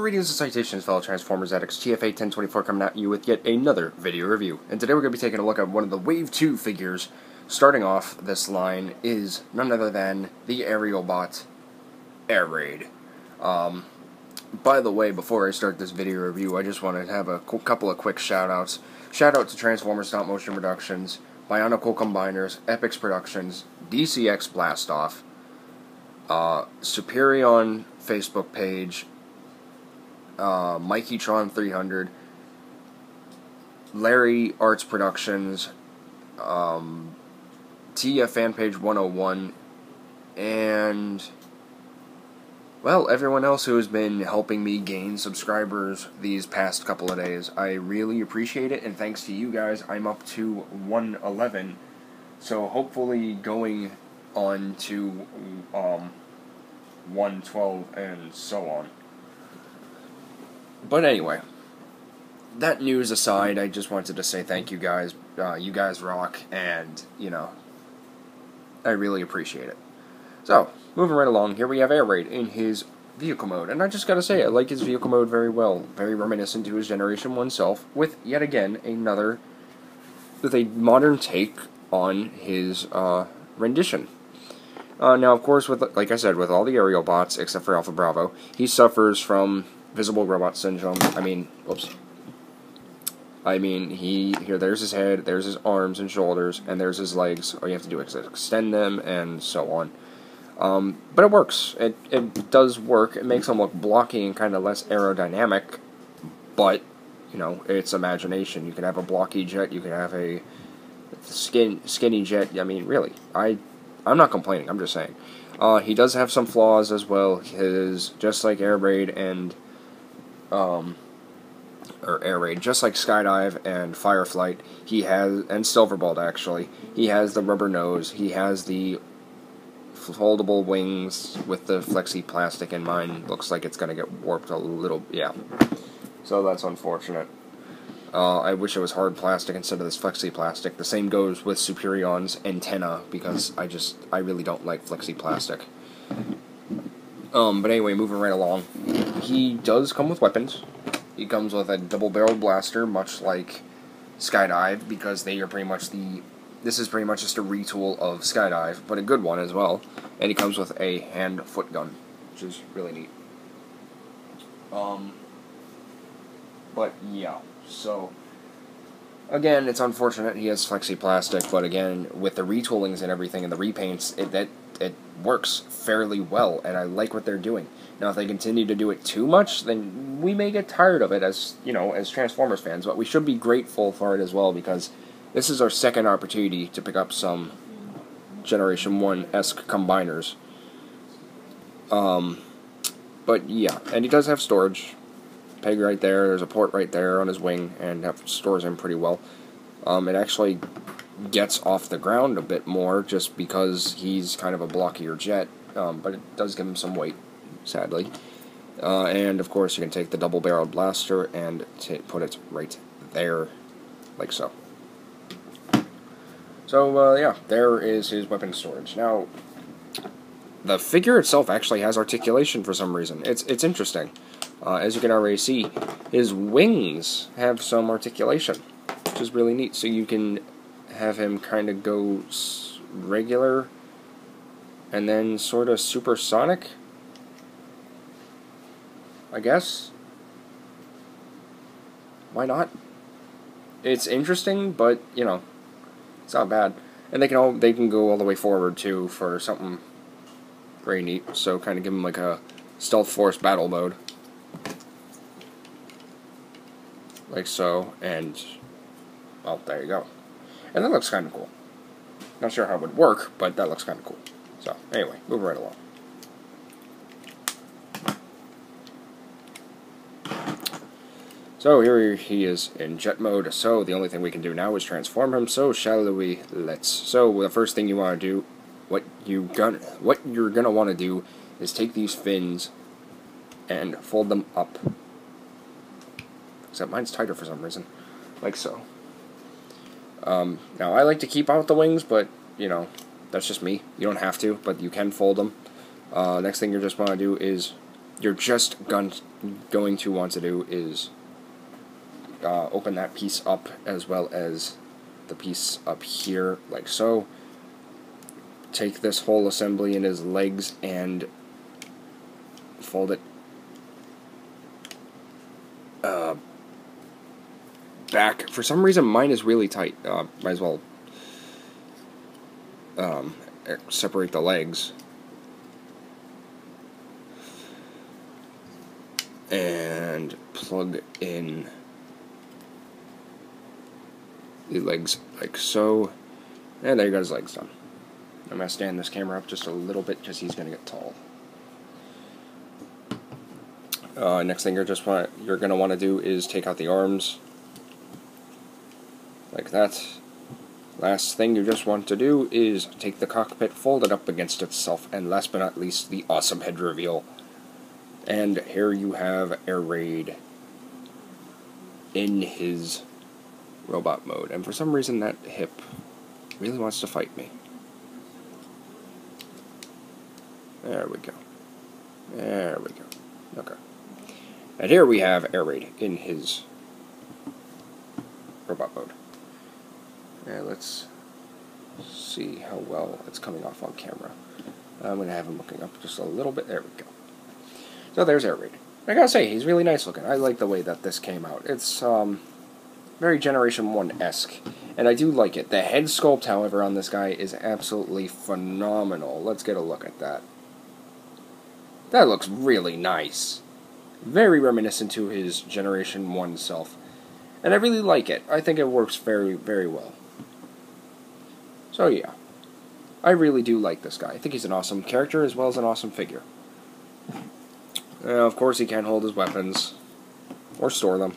Greetings and citations, fellow Transformers addicts. TFA 1024 coming at you with yet another video review. And today we're going to be taking a look at one of the Wave 2 figures. Starting off this line is none other than the Aerial Bot Air Raid. By the way, before I start this video review, I just want to have a couple of quick shout-outs. Shout out to Transformers Stop Motion Productions, Bionicle Combiners, Epix Productions, DCX Blastoff, Superion Facebook page, MikeyTron 300, Larry Arts Productions, Tia Fanpage 101, and, well, everyone else who has been helping me gain subscribers these past couple of days. I really appreciate it, and thanks to you guys, I'm up to 111, so hopefully going on to 112 and so on. But anyway, that news aside, I just wanted to say thank you guys. You guys rock, and, you know, I really appreciate it. So, moving right along, here we have Air Raid in his vehicle mode. And I just gotta say, I like his vehicle mode very well. Very reminiscent to his Generation 1 self, with, yet again, with a modern take on his rendition. Now, of course, like I said, with all the aerial bots, except for Alpha Bravo, he suffers from visible robot syndrome. There's his head, there's his arms and shoulders, and there's his legs. All you have to do is extend them, and so on. But it works. It does work. It makes him look blocky and kind of less aerodynamic, but, you know, it's imagination. You can have a blocky jet, you can have a skinny jet. I mean, really, I'm not complaining, I'm just saying. He does have some flaws as well. Just like Air Raid and just like Skydive and Fireflight, and Silverbolt actually, he has the rubber nose, he has the foldable wings with the flexi plastic, and mine looks like it's gonna get warped a little, yeah. So that's unfortunate. I wish it was hard plastic instead of this flexi plastic. The same goes with Superion's antenna, because I really don't like flexi plastic. But anyway, moving right along, he does come with weapons. He comes with a double-barreled blaster, much like Skydive, because they are pretty much this is pretty much just a retool of Skydive, but a good one as well. And he comes with a hand-foot gun, which is really neat. But yeah, so again, it's unfortunate he has flexi plastic, but again, with the retoolings and everything and the repaints, it works fairly well, and I like what they're doing. Now, if they continue to do it too much, then we may get tired of it as, you know, as Transformers fans, but we should be grateful for it as well, because this is our second opportunity to pick up some Generation 1-esque combiners. But yeah, and he does have storage. Peg right there, there's a port right there on his wing, and that stores him pretty well. It actually gets off the ground a bit more, just because he's kind of a blockier jet, but it does give him some weight, sadly. And of course you can take the double-barreled blaster and put it right there, like so. So yeah, there is his weapon storage. Now, the figure itself actually has articulation for some reason. It's interesting. As you can already see, his wings have some articulation, which is really neat. So you can have him kind of go regular and then sort of supersonic, I guess. Why not? It's interesting, but, you know, it's not bad. And they can go all the way forward too for something very neat. So kind of give him like a Stealth Force battle mode, like so. And well, there you go. And that looks kind of cool. Not sure how it would work, but that looks kind of cool. So anyway, moving right along. So here he is in jet mode, so the only thing we can do now is transform him, so let's. So the first thing you want to do, what you're gonna want to do is take these fins and fold them up. Except mine's tighter for some reason, like so. Now I like to keep out the wings, but, you know, that's just me. You don't have to, but you can fold them. Next thing you just want to do is you're just going to want to do is open that piece up as well as the piece up here, like so. Take this whole assembly in his legs and fold it back. For some reason, mine is really tight. Might as well separate the legs. And plug in the legs like so. And there you got his legs done. I'm going to stand this camera up just a little bit because he's going to get tall. Next thing you're going to want to do is take out the arms. Like that. Last thing you just want to do is take the cockpit, fold it up against itself, and last but not least, the awesome head reveal. And here you have Air Raid in his robot mode. And for some reason that hip really wants to fight me. There we go. There we go. Okay. And here we have Air Raid in his robot mode. And let's see how well it's coming off on camera. I'm going to have him looking up just a little bit. There we go. So there's Air Raid. I gotta say, he's really nice looking. I like the way that this came out. It's very Generation 1-esque. And I do like it. The head sculpt, however, on this guy is absolutely phenomenal. Let's get a look at that. That looks really nice. Very reminiscent to his Generation 1 self. And I really like it. I think it works very, very well. So yeah. I really do like this guy. I think he's an awesome character as well as an awesome figure. Of course he can't hold his weapons. Or store them.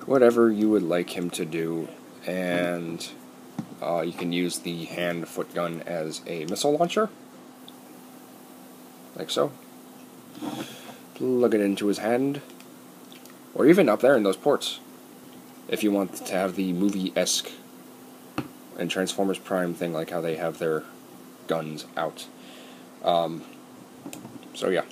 Whatever you would like him to do. And you can use the hand-foot gun as a missile launcher. Like so. Plug it into his hand. Or even up there in those ports. If you want to have the movie-esque and Transformers Prime thing, like how they have their guns out. So yeah.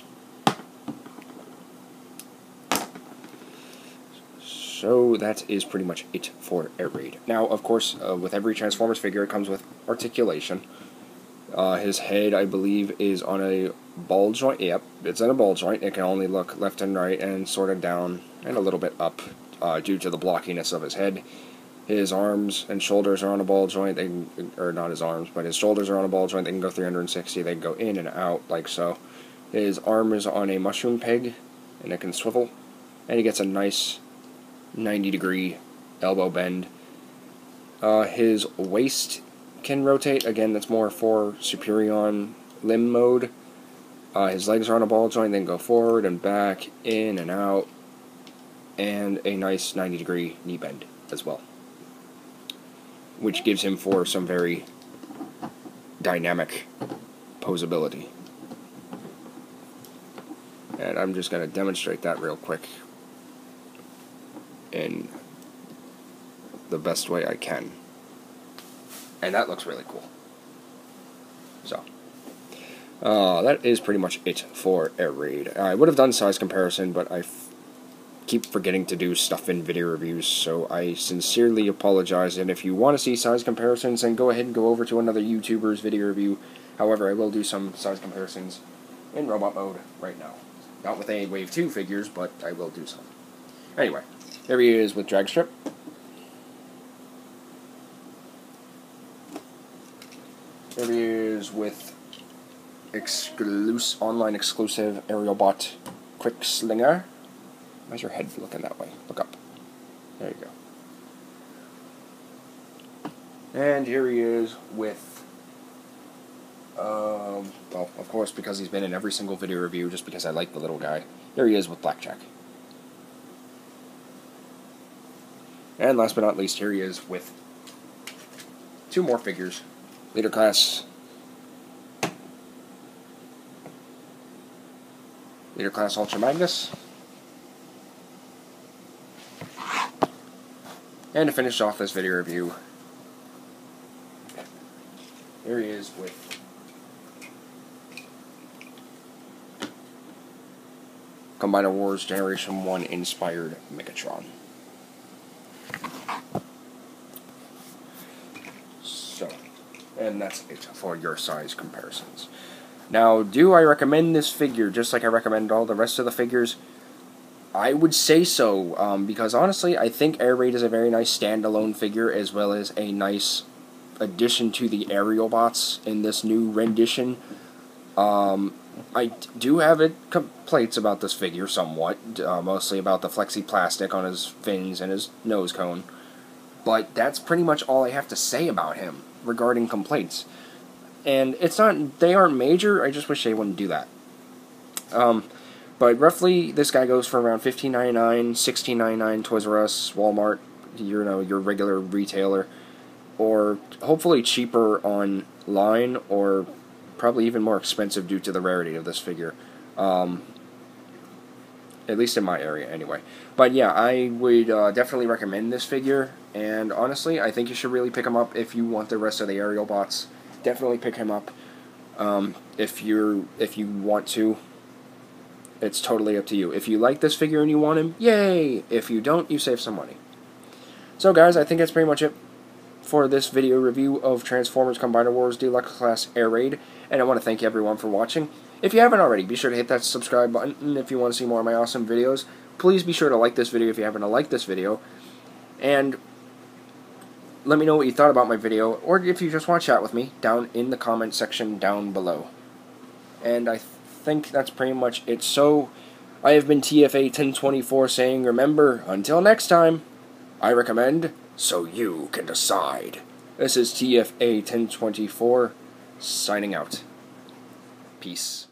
So that is pretty much it for Air Raid. Now, of course, with every Transformers figure, it comes with articulation. His head, I believe, is on a ball joint. Yep, it's in a ball joint. It can only look left and right and sort of down and a little bit up due to the blockiness of his head. His arms and shoulders are on a ball joint. Or not his arms, but his shoulders are on a ball joint. They can go 360. They can go in and out like so. His arm is on a mushroom peg, and it can swivel. And he gets a nice 90-degree elbow bend. His waist can rotate. Again, that's more for Superion limb mode. His legs are on a ball joint, then go forward and back, in and out, and a nice 90-degree knee bend as well, which gives him for some very dynamic posability. And I'm just going to demonstrate that real quick in the best way I can. And that looks really cool. So, that is pretty much it for Air Raid. I would have done size comparison, but I keep forgetting to do stuff in video reviews, so I sincerely apologize. And if you want to see size comparisons, then go ahead and go over to another YouTuber's video review. However, I will do some size comparisons in robot mode right now. Not with any Wave 2 figures, but I will do some. Anyway, here he is with Dragstrip. Here he is with online exclusive aerial bot Quick Slinger. Why's your head looking that way? Look up. There you go. And here he is with, well, of course, because he's been in every single video review, just because I like the little guy. Here he is with Blackjack. And last but not least, here he is with two more figures. Leader Class Ultra Magnus. And to finish off this video review, here he is with Combiner Wars Generation 1 inspired Megatron. So, and that's it for your size comparisons. Now, do I recommend this figure just like I recommend all the rest of the figures? I would say so, because honestly, I think Air Raid is a very nice standalone figure, as well as a nice addition to the aerial bots in this new rendition. I do have complaints about this figure somewhat, mostly about the flexi plastic on his fins and his nose cone. But that's pretty much all I have to say about him regarding complaints. And they aren't major, I just wish they wouldn't do that. But roughly, this guy goes for around $15.99, $16.99, Toys R Us, Walmart, your regular retailer, or hopefully cheaper online, or probably even more expensive due to the rarity of this figure. At least in my area, anyway. But yeah, I would definitely recommend this figure, and honestly, I think you should really pick him up if you want the rest of the aerial bots. Definitely pick him up if you want to. It's totally up to you. If you like this figure and you want him, yay! If you don't, you save some money. So guys, I think that's pretty much it for this video review of Transformers Combiner Wars Deluxe Class Air Raid, and I want to thank everyone for watching. If you haven't already, be sure to hit that subscribe button if you want to see more of my awesome videos. Please be sure to like this video if you happen to like this video, and let me know what you thought about my video, or if you just want to chat with me, down in the comment section down below. And I think that's pretty much it. So, I have been TFA 1024 saying, remember, until next time, I recommend, so you can decide. This is TFA 1024, signing out. Peace.